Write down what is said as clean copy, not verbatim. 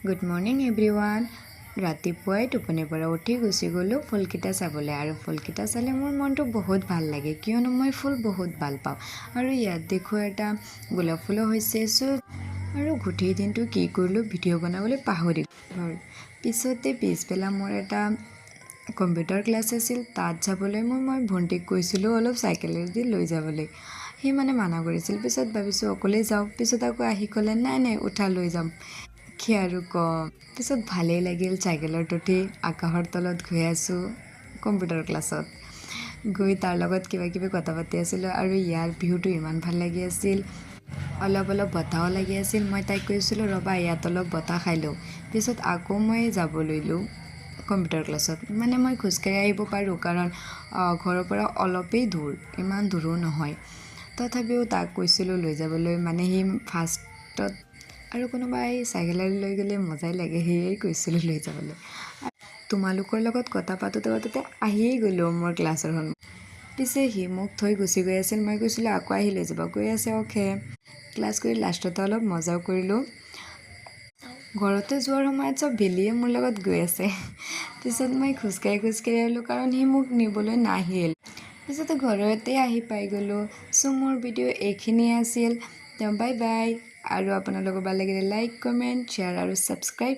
Good morning everyone. ৰাতিপুৱাই টোপনিৰ পৰা উঠি গুচি গ'লোঁ ফুলকেইটা চাবলৈ। আৰু ফুলকেইটা চালে মোৰ মনটো বহুত ভাল লাগে, কিয়নো মই ফুল বহুত ভাল পাওঁ। আৰু ইয়াত দেখোঁ এটা গোলাপ ফুলো হৈছে। আৰু গোটেই দিনটো কি কৰিলোঁ, ভিডিঅ' বনাবলৈ পাহৰিলোঁ। পিছবেলা মোৰ এটা কম্পিউটাৰ ক্লাছ আছিল, তাত যাবলৈ মই ভণ্টিক কৈছিলোঁ অলপ চাইকেলেদি লৈ যাবলৈ। সি মানা কৰিছিল। পিছত ভাবিছোঁ অকলেই যাওঁ। পিছত আকৌ আহি ক'লে নাই উঠা, লৈ যাম। কি আৰু ক'ম। পিছত ভালেই লাগিল চাইকেলত উঠি আকাশৰ তলত গৈ আছোঁ কম্পিউটাৰ ক্লাছত। গৈ তাৰ লগত কিবা কিবি কথা পাতি আছিলোঁ। আৰু ইয়াৰ ভিউটো ইমান ভাল লাগি আছিল, অলপ বতাহো লাগি আছিল। মই তাইক কৈছিলোঁ ৰ'বা, ইয়াত অলপ বতাহ খাই লওঁ। পিছত আকৌ মই যাব লৈলোঁ কম্পিউটাৰ ক্লাছত। মই খোজকাঢ়ি আহিব পাৰোঁ, কাৰণ ঘৰৰ পৰা অলপেই দূৰ, ইমান দূৰো নহয়। তথাপিও তাক কৈছিলোঁ লৈ যাবলৈ, সি ফাৰ্ষ্টত আৰু কোনোবাই চাইকেলেৰে লৈ গ'লে মজাই লাগে, সেয়েই কৈছিলোঁ লৈ যাবলৈ। তোমালোকৰ লগত কথা পাতোতে আহিয়েই গ'লোঁ মোৰ ক্লাছৰ সন্মুখত। পিছে সি মোক থৈ গুচি গৈ আছিল। মই কৈছিলোঁ আকৌ আহি লৈ যাব। গৈ আছে অ'কে। ক্লাছ কৰি লাষ্টতে অলপ মজাও কৰিলোঁ। ঘৰতে যোৱাৰ সময়ত চব ভেলিয়ে মোৰ লগত গৈ আছে। পিছত মই খোজকাঢ়ি আহিলোঁ, কাৰণ সি মোক নিবলৈ নাহিল। পিছতে ঘৰতে আহি পাই গ'লোঁ। মোৰ ভিডিঅ' এইখিনিয়ে আছিল। Bye bye. আৰু আপোনালোকৰ ভাল লাগিলে লাইক, কমেণ্ট, শ্বেয়াৰ আৰু ছাবস্ক্ৰাইব